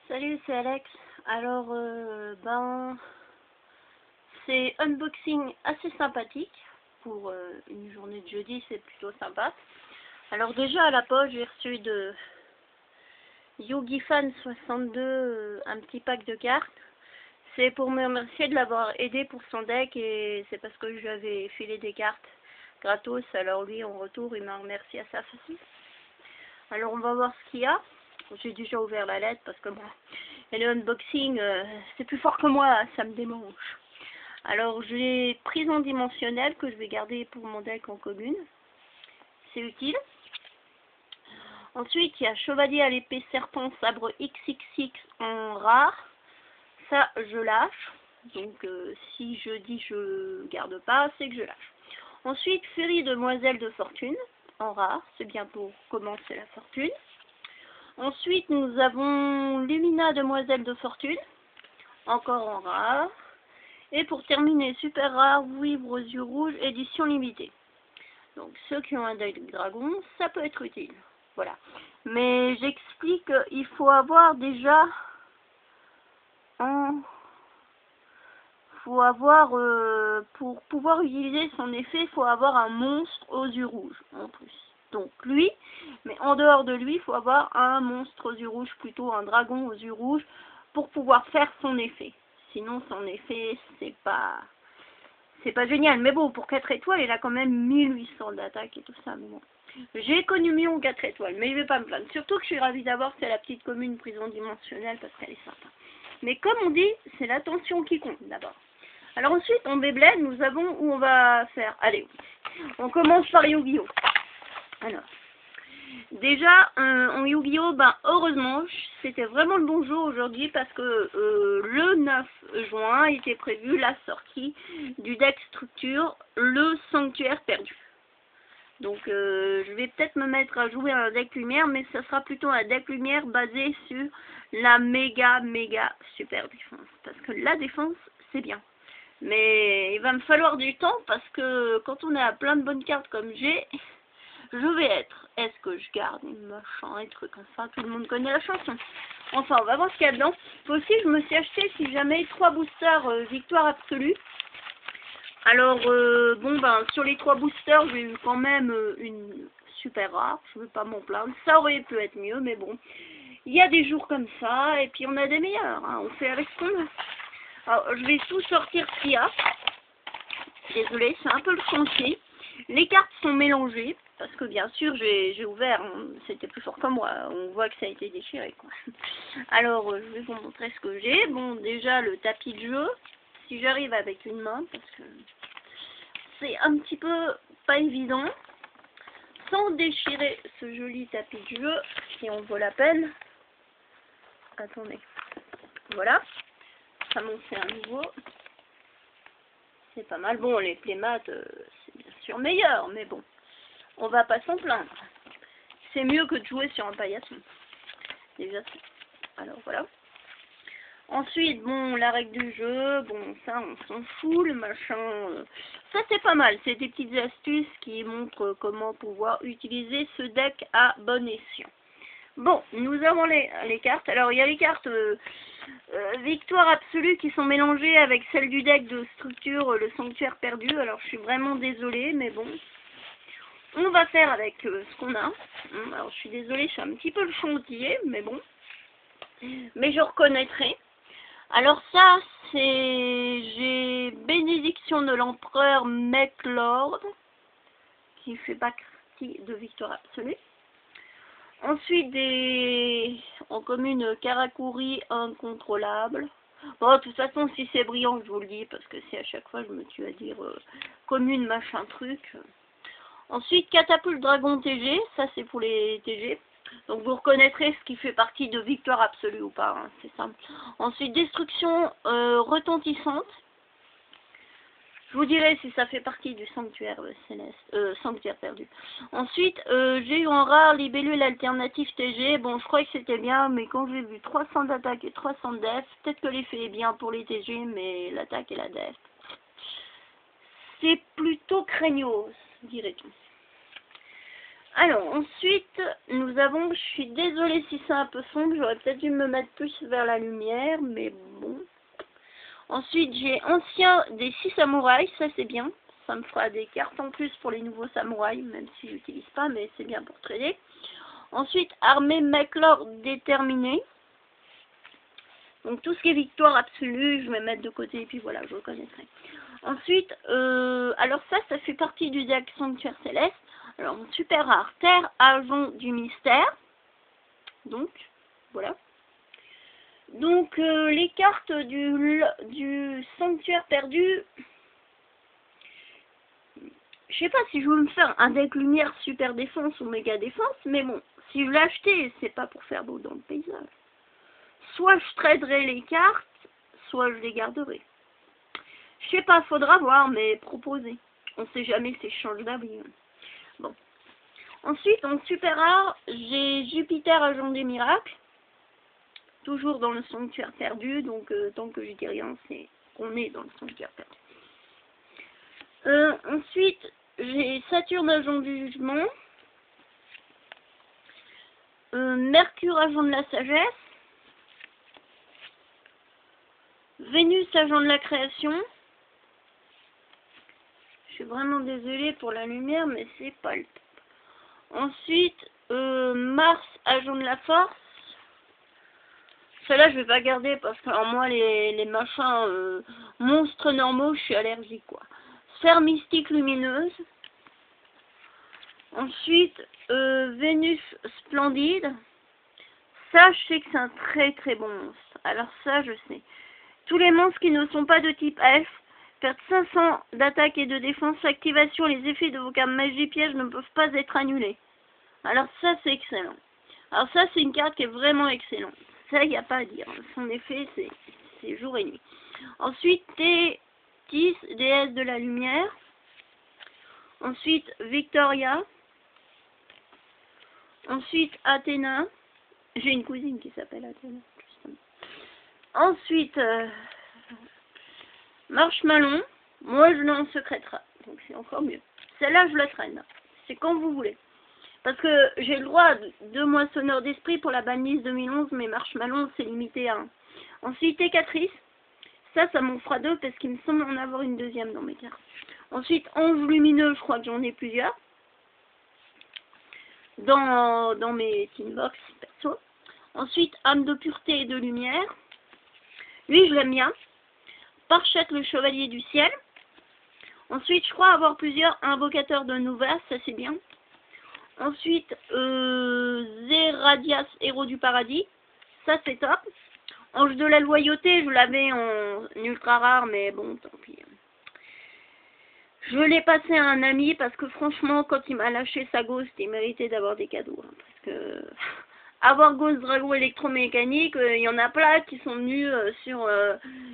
Salut, c'est Alex. Alors, c'est unboxing assez sympathique. Pour une journée de jeudi, c'est plutôt sympa. Alors déjà, à la poste, j'ai reçu de YugiFan 62 un petit pack de cartes. C'est pour me remercier de l'avoir aidé pour son deck et c'est parce que je lui avais filé des cartes gratos. Alors lui, en retour, il m'a remercié à sa façon. Alors on va voir ce qu'il y a. J'ai déjà ouvert la lettre parce que bon, et le unboxing, c'est plus fort que moi, ça me démange. Alors j'ai prison dimensionnelle que je vais garder pour mon deck en commune. C'est utile. Ensuite, il y a chevalier à l'épée serpent sabre XXX en rare. Ça, je lâche. Donc si je dis je garde pas, c'est que je lâche. Ensuite, Furie demoiselle de fortune en rare. C'est bien pour commencer la fortune. Ensuite, nous avons Lumina demoiselle de fortune, encore en rare. Et pour terminer, super rare, Vouivre aux yeux rouges, édition limitée. Donc ceux qui ont un deck de dragon, ça peut être utile. Voilà. Mais j'explique, il faut avoir déjà pour pouvoir utiliser son effet, il faut avoir un monstre aux yeux rouges en plus. Donc lui, mais en dehors de lui, il faut avoir un monstre aux yeux rouges, plutôt un dragon aux yeux rouges, pour pouvoir faire son effet. Sinon son effet, c'est pas génial. Mais bon, pour 4 étoiles, il a quand même 1800 d'attaque et tout ça. Mais bon. J'ai connu mieux en 4 étoiles, mais je vais pas me plaindre. Surtout que je suis ravie d'avoir, c'est la petite commune prison dimensionnelle parce qu'elle est sympa. Mais comme on dit, c'est l'attention qui compte d'abord. Alors ensuite, en Beyblade, nous avons où on va faire. Allez, on commence par Yu-Gi-Oh! Alors, déjà, en Yu-Gi-Oh! Heureusement, c'était vraiment le bon jour aujourd'hui parce que le 9 juin était prévu la sortie du deck structure, le sanctuaire perdu. Donc, je vais peut-être me mettre à jouer un deck lumière, mais ça sera plutôt un deck lumière basé sur la méga super défense. Parce que la défense, c'est bien. Mais il va me falloir du temps parce que quand on a plein de bonnes cartes comme j'ai, je vais être. Est-ce que je garde une machin, un truc comme ça, tout le monde connaît la chanson. Enfin, on va voir ce qu'il y a dedans. Aussi, je me suis acheté, si jamais, 3 boosters victoire absolue. Alors, sur les 3 boosters, j'ai eu quand même une super rare. Je ne veux pas m'en plaindre. Ça aurait pu être mieux, mais bon. Il y a des jours comme ça, et puis on a des meilleurs. Hein. On fait avec ce qu'on a. Alors, je vais tout sortir ce qu'il y a. Désolée, c'est un peu le chantier. Les cartes sont mélangées, parce que bien sûr, j'ai ouvert, c'était plus fort que moi. On voit que ça a été déchiré, quoi. Alors, je vais vous montrer ce que j'ai. Bon, déjà, le tapis de jeu. Si j'arrive avec une main, parce que c'est un petit peu pas évident. Sans déchirer ce joli tapis de jeu, si on vaut la peine. Attendez. Voilà. Ça m'en fait un nouveau. C'est pas mal. Bon, les playmats, c'est bien sûr meilleur, mais bon, on va pas s'en plaindre. C'est mieux que de jouer sur un paillasson. Déjà, alors voilà. Ensuite, bon, la règle du jeu, bon, ça, on s'en fout, le machin. Ça, c'est pas mal. C'est des petites astuces qui montrent comment pouvoir utiliser ce deck à bon escient. Bon, nous avons les cartes. Alors, il y a les cartes victoire absolue qui sont mélangées avec celles du deck de structure, le sanctuaire perdu. Alors, je suis vraiment désolée, mais bon. On va faire avec ce qu'on a. Alors, je suis désolée, je suis un petit peu le chantier, mais bon. Mais je reconnaîtrai. Alors ça, j'ai bénédiction de l'empereur Meklord, qui fait partie de victoire absolue. Ensuite, en commune Karakuri incontrôlable. Bon, de toute façon, si c'est brillant, je vous le dis, parce que si à chaque fois je me tue à dire commune machin truc. Ensuite, catapulte dragon TG, ça c'est pour les TG. Donc vous reconnaîtrez ce qui fait partie de victoire absolue ou pas, hein, c'est simple. Ensuite, destruction retentissante. Je vous dirai si ça fait partie du sanctuaire céleste, sanctuaire perdu. Ensuite, j'ai eu en rare libellule alternative TG. Bon, je crois que c'était bien, mais quand j'ai vu 300 d'attaque et 300 de def, peut-être que l'effet est bien pour les TG, mais l'attaque et la def, c'est plutôt craignos, dirait-on. Alors, ensuite, nous avons, je suis désolée si c'est un peu sombre, j'aurais peut-être dû me mettre plus vers la lumière, mais bon. Ensuite, j'ai Ancien des 6 samouraïs, ça c'est bien. Ça me fera des cartes en plus pour les nouveaux samouraïs, même si j'utilise pas, mais c'est bien pour trader. Ensuite, Armée Maclor déterminée. Donc tout ce qui est victoire absolue, je vais mettre de côté et puis voilà, je reconnaîtrai. Ensuite, alors ça fait partie du deck Sanctuaire Céleste. Alors, super rare, Terre, Agent du Mystère. Donc, voilà. Donc, les cartes du Sanctuaire Perdu. Je sais pas si je veux me faire un deck lumière super défense ou méga défense, mais bon, si je l'ai acheté, c'est pas pour faire beau dans le paysage. Soit je traderai les cartes, soit je les garderai. Je sais pas, faudra voir, mais proposer. On sait jamais si je change d'avis. Bon. Ensuite, en super rare, j'ai Jupiter, Agent des Miracles. Toujours dans le Sanctuaire Perdu, donc tant que je dis rien, c'est qu'on est dans le Sanctuaire Perdu. Ensuite, j'ai Saturne, Agent du Jugement. Mercure, Agent de la Sagesse. Vénus, Agent de la Création. Je suis vraiment désolée pour la lumière, mais c'est pas le top. Ensuite, Mars, Agent de la Force. Celle-là, je vais pas garder parce que alors, moi, les machins monstres normaux, je suis allergique, quoi. Sphère mystique lumineuse. Ensuite, Vénus splendide. Ça, je sais que c'est un très très bon monstre. Alors ça, je sais. Tous les monstres qui ne sont pas de type elfe perdent 500 d'attaque et de défense. Activation, les effets de vos cartes magie piège ne peuvent pas être annulés. Alors ça, c'est excellent. Alors ça, c'est une carte qui est vraiment excellente. Ça, il n'y a pas à dire. Son effet, c'est jour et nuit. Ensuite, Thétis, déesse de la lumière. Ensuite, Victoria. Ensuite, Athéna. J'ai une cousine qui s'appelle Athéna, justement. Ensuite, Marshmallow. Moi, je l'ai en secrète, donc c'est encore mieux. Celle-là, je la traîne. C'est quand vous voulez. Parce que j'ai le droit de moissonneur d'esprit pour la banlise 2011, mais Marshmallow, c'est limité à 1. Ensuite, Écatrice. Ça m'en fera 2 parce qu'il me semble en avoir une deuxième dans mes cartes. Ensuite, Ange lumineux, je crois que j'en ai plusieurs. Dans mes tinbox perso. Ensuite, Âme de pureté et de lumière. Lui, je l'aime bien. Parchette, le chevalier du ciel. Ensuite, je crois avoir plusieurs invocateurs de Nova, ça c'est bien. Ensuite, Zeradias, héros du paradis. Ça c'est top. Ange de la loyauté, je l'avais en ultra rare, mais bon, tant pis. Je l'ai passé à un ami parce que franchement, quand il m'a lâché sa Ghost, il méritait d'avoir des cadeaux. Hein, parce que avoir Ghost Dragon électromécanique, il y en a plein qui sont venus sur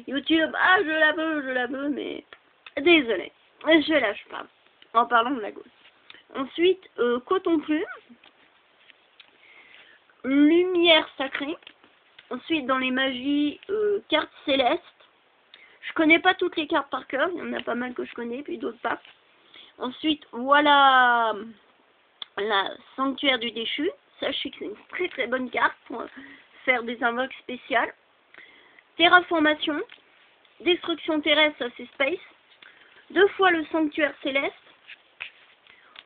YouTube. Ah, je la veux, mais désolé, je lâche pas. En parlant de la Ghost. Ensuite, Coton Plume. Lumière sacrée. Ensuite, dans les magies, cartes célestes. Je connais pas toutes les cartes par cœur. Il y en a pas mal que je connais, puis d'autres pas. Ensuite, voilà la Sanctuaire du Déchu. Ça, je sais que c'est une très très bonne carte pour faire des invoques spéciales. Terraformation. Destruction terrestre, ça c'est Space. 2 fois le Sanctuaire Céleste.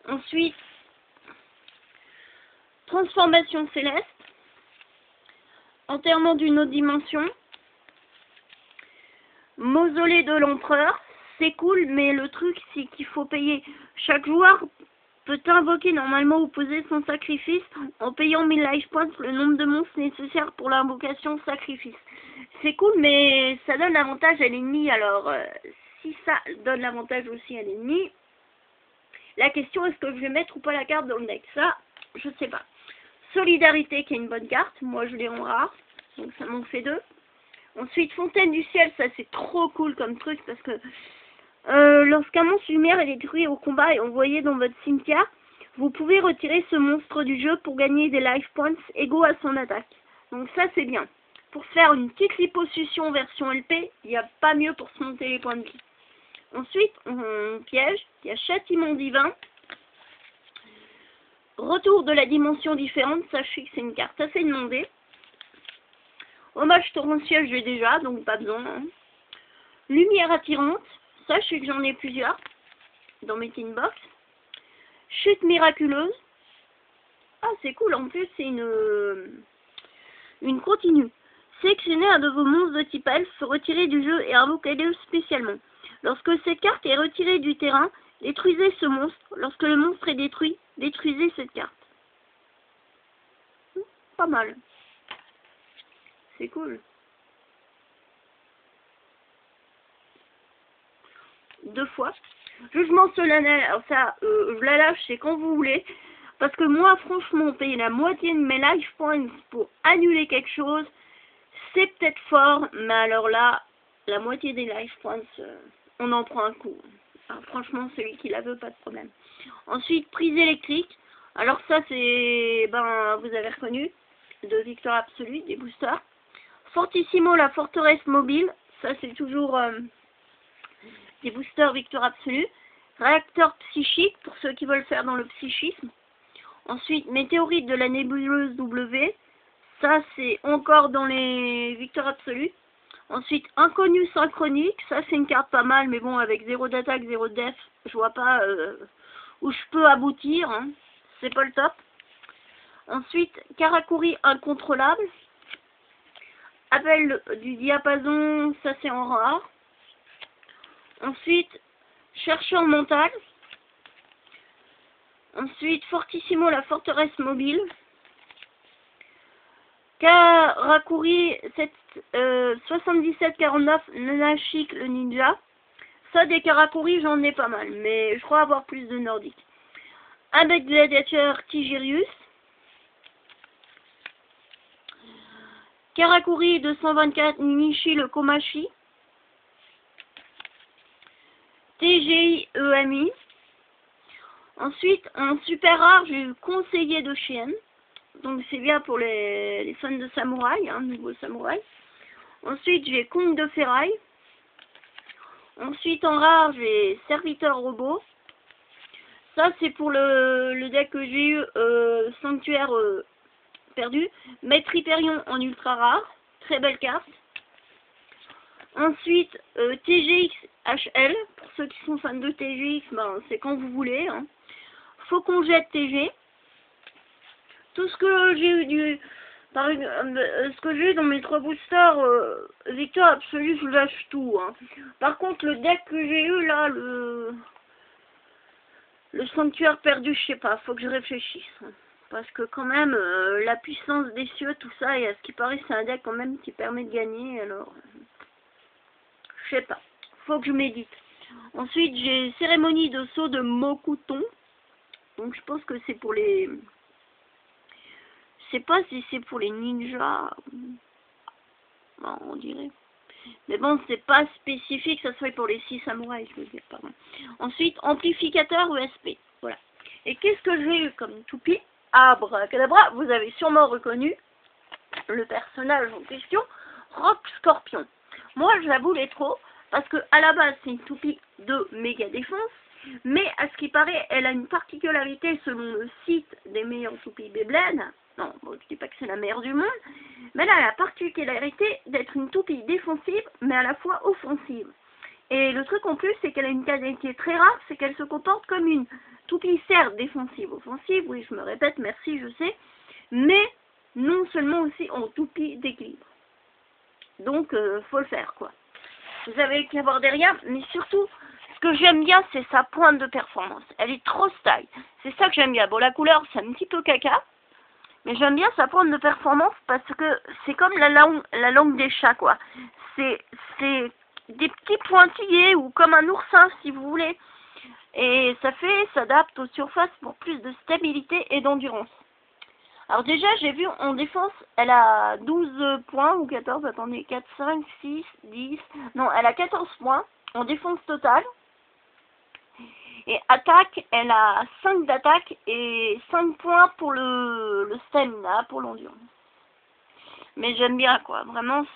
Ensuite, Transformation Céleste. Enterrement d'une autre dimension. Mausolée de l'Empereur. C'est cool, mais le truc, c'est qu'il faut payer. Chaque joueur peut invoquer normalement ou poser son sacrifice en payant 1000 life points le nombre de monstres nécessaires pour l'invocation sacrifice. C'est cool, mais ça donne l'avantage à l'ennemi. Alors, si ça donne l'avantage aussi à l'ennemi, la question est-ce que je vais mettre ou pas la carte dans le deck? Ça, je sais pas. Solidarité qui est une bonne carte. Moi, je l'ai en rare. Donc, ça m'en fait 2. Ensuite, Fontaine du Ciel. Ça, c'est trop cool comme truc parce que lorsqu'un monstre lumière est détruit au combat et envoyé dans votre cimetière, vous pouvez retirer ce monstre du jeu pour gagner des life points égaux à son attaque. Donc, ça, c'est bien. Pour faire une petite liposuction version LP, il n'y a pas mieux pour se monter les points de vie. Ensuite, on piège. Il y a Châtiment Divin. Retour de la dimension différente, sachez que c'est une carte assez demandée. Hommage torrentiel, j'ai déjà, donc pas besoin. Hein. Lumière attirante, sachez que j'en ai plusieurs dans mes tin box. Chute miraculeuse. Ah, c'est cool, en plus c'est une continue. Sélectionnez un de vos monstres de type elfe, retirez du jeu et invoquez-le spécialement. Lorsque cette carte est retirée du terrain, détruisez ce monstre. Lorsque le monstre est détruit, détruisez cette carte. Pas mal. C'est cool. 2 fois. Jugement solennel, alors ça, je la lâche, c'est quand vous voulez. Parce que moi, franchement, payer la moitié de mes life points pour annuler quelque chose, c'est peut-être fort, mais alors là, la moitié des life points, on en prend un coup. Alors, franchement, celui qui la veut, pas de problème. Ensuite, prise électrique. Alors ça, c'est, vous avez reconnu, de victoire absolue, des boosters. Fortissimo, la forteresse mobile. Ça, c'est toujours des boosters victoire absolue. Réacteur psychique, pour ceux qui veulent faire dans le psychisme. Ensuite, météorite de la nébuleuse W. Ça, c'est encore dans les victoires absolues. Ensuite, inconnu synchronique. Ça, c'est une carte pas mal, mais bon, avec 0 d'attaque, 0 de def, je vois pas où je peux aboutir. Hein. C'est pas le top. Ensuite, Karakuri incontrôlable. Appel du diapason, ça c'est en rare. Ensuite, chercheur mental. Ensuite, Fortissimo, la forteresse mobile. Karakuri 7749, Nanashik, le ninja. Ça, des Karakuri, j'en ai pas mal, mais je crois avoir plus de nordiques. Avec gladiateur Tigirius. Karakuri 224, Nishi, le Komachi. TGI EMI. Ensuite, en super rare, j'ai eu conseiller de chienne. Donc c'est bien pour les fans de samouraï, hein, nouveau samouraï. Ensuite, j'ai Conte de ferraille. Ensuite, en rare, j'ai serviteur robot. Ça, c'est pour le deck que j'ai eu, sanctuaire perdu. Maître Hyperion en ultra rare. Très belle carte. Ensuite, TGX HL. Pour ceux qui sont fans de TGX, c'est quand vous voulez. Hein. Faucon Jet TG. Tout ce que j'ai eu ce que j'ai eu dans mes 3 boosters, victoire absolue, je lâche tout. Hein. Par contre, le deck que j'ai eu là, le sanctuaire perdu, je sais pas, faut que je réfléchisse. Hein. Parce que quand même, la puissance des cieux, tout ça, et à ce qui paraît, c'est un deck quand même qui permet de gagner, alors... Je sais pas, faut que je médite. Ensuite, j'ai cérémonie de saut de Mokuton. Donc je pense que c'est pour les... Je sais pas si c'est pour les ninjas. Non, on dirait. Mais bon, c'est pas spécifique, ça serait pour les 6 samouraïs, je veux dire, pardon. Ensuite, amplificateur USP. Voilà. Et qu'est-ce que j'ai eu comme toupie? Abracadabra, vous avez sûrement reconnu le personnage en question, Rock Scorpion. Moi, je la voulais trop, parce que à la base, c'est une toupie de méga défense, mais à ce qui paraît, elle a une particularité selon le site des meilleures toupies Beyblade. Non, bon, je dis pas que c'est la meilleure du monde, mais elle a la particularité d'être une toupie défensive, mais à la fois offensive. Et le truc en plus, c'est qu'elle a une qualité très rare, c'est qu'elle se comporte comme une toupie certes défensive, offensive, oui, je me répète, merci, je sais, mais non seulement aussi en toupie d'équilibre. Donc, faut le faire, quoi. Vous avez qu'à voir derrière, mais surtout, ce que j'aime bien, c'est sa pointe de performance. Elle est trop style. C'est ça que j'aime bien. Bon, la couleur, c'est un petit peu caca, mais j'aime bien sa pointe de performance parce que c'est comme la langue des chats, quoi. C'est des petits pointillés ou comme un oursin, si vous voulez. Et s'adapte aux surfaces pour plus de stabilité et d'endurance. Alors déjà, j'ai vu en défense, elle a 12 points ou 14, attendez, 4, 5, 6, 10, non, elle a 14 points en défense totale. Et attaque, elle a 5 d'attaque et 5 points pour le stamina, pour l'endurance. Mais j'aime bien, quoi, vraiment,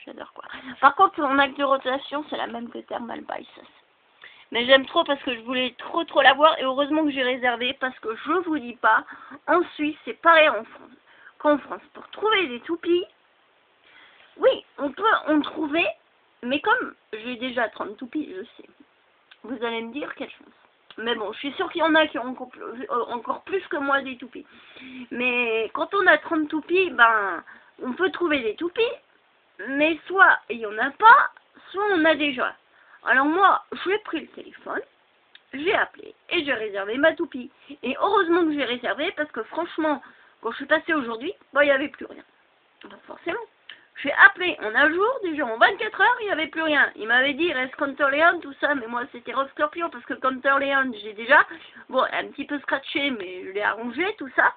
j'adore, quoi. Par contre, son acte de rotation, c'est la même que Thermal Biceps. Mais j'aime trop parce que je voulais trop l'avoir. Et heureusement que j'ai réservé parce que je vous dis pas, en Suisse, c'est pareil qu'en France. Pour trouver des toupies, oui, on peut en trouver. Mais comme j'ai déjà 30 toupies, je sais. Vous allez me dire quelle chance. Mais bon, je suis sûre qu'il y en a qui ont encore plus que moi des toupies. Mais quand on a 30 toupies, ben, on peut trouver des toupies. Mais soit il n'y en a pas, soit on a déjà. Alors moi, j'ai pris le téléphone, j'ai appelé et j'ai réservé ma toupie. Et heureusement que j'ai réservé parce que franchement, quand je suis passée aujourd'hui, ben, il n'y avait plus rien. Donc forcément. J'ai appelé en un jour, déjà en 24 heures, il n'y avait plus rien. Il m'avait dit, reste Counterleon, tout ça, mais moi c'était Rose Scorpion, parce que Counterleon, j'ai déjà, bon, un petit peu scratché, mais je l'ai arrangé, tout ça.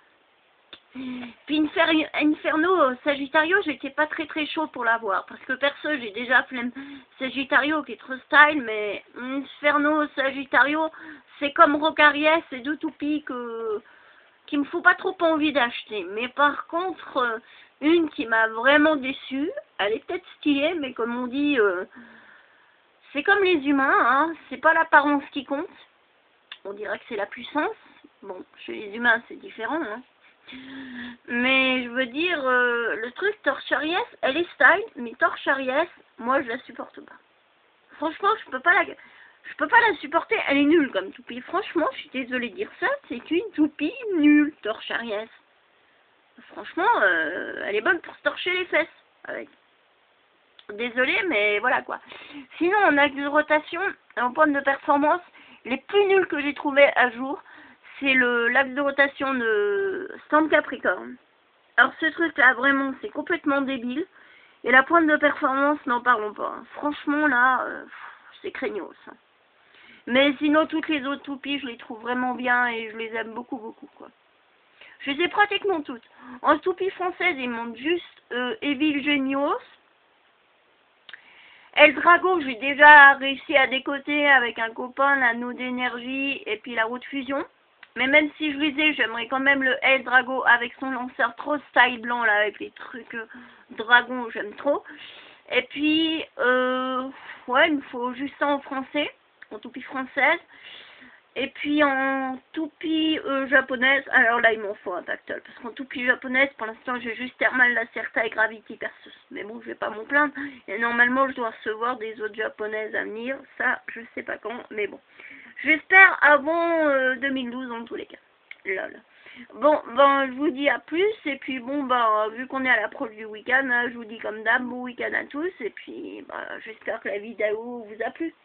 Puis Inferno Sagittario, j'étais pas très chaud pour l'avoir, parce que perso, j'ai déjà Flemme Sagittario qui est trop style, mais Inferno Sagittario, c'est comme Rocaries, c'est deux toupies qui me faut pas trop envie d'acheter. Mais par contre, une qui m'a vraiment déçue, elle est peut-être stylée, mais comme on dit, c'est comme les humains, hein, c'est pas l'apparence qui compte. On dirait que c'est la puissance. Bon, chez les humains, c'est différent, hein. Mais je veux dire, le truc Torchariès, elle est style, mais Torchariès, moi je la supporte pas. Franchement, je peux pas la supporter, elle est nulle comme toupie. Franchement, je suis désolée de dire ça, c'est une toupie nulle, Torchariès. Franchement, elle est bonne pour se torcher les fesses avec. Désolée, mais voilà quoi. Sinon, en axe de rotation, en point de performance, les plus nuls que j'ai trouvé à jour, c'est l'axe de rotation de Stand Capricorne. Alors ce truc là, vraiment, c'est complètement débile. Et la pointe de performance, n'en parlons pas. Franchement là, c'est craignos. Mais sinon, toutes les autres toupies, je les trouve vraiment bien et je les aime beaucoup quoi. Je les ai pratiquement toutes. En toupie française, ils montent juste Evil Genius. El Drago, j'ai déjà réussi à décoter avec un copain l'anneau d'énergie et puis la roue de fusion. Mais même si je les ai, j'aimerais quand même le El Drago avec son lanceur trop style blanc là, avec les trucs dragon, j'aime trop. Et puis, ouais, il me faut juste ça en français, en toupie française. Et puis en toupie japonaise, alors là il m'en faut un tactile, parce qu'en toupie japonaise, pour l'instant j'ai juste Thermal Lacerta et Gravity Perseus. Mais bon, je vais pas m'en plaindre, et normalement je dois recevoir des autres japonaises à venir, ça je sais pas quand, mais bon. J'espère avant 2012 en tous les cas. Lol. Bon, ben je vous dis à plus, et puis bon, ben vu qu'on est à l'approche du week-end, je vous dis comme d'hab, bon week-end à tous, et puis ben, j'espère que la vidéo vous a plu.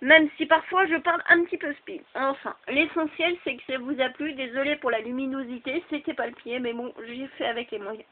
Même si parfois je parle un petit peu speed. Enfin, l'essentiel c'est que ça vous a plu. Désolée pour la luminosité, c'était pas le pied, mais bon, j'ai fait avec les moyens.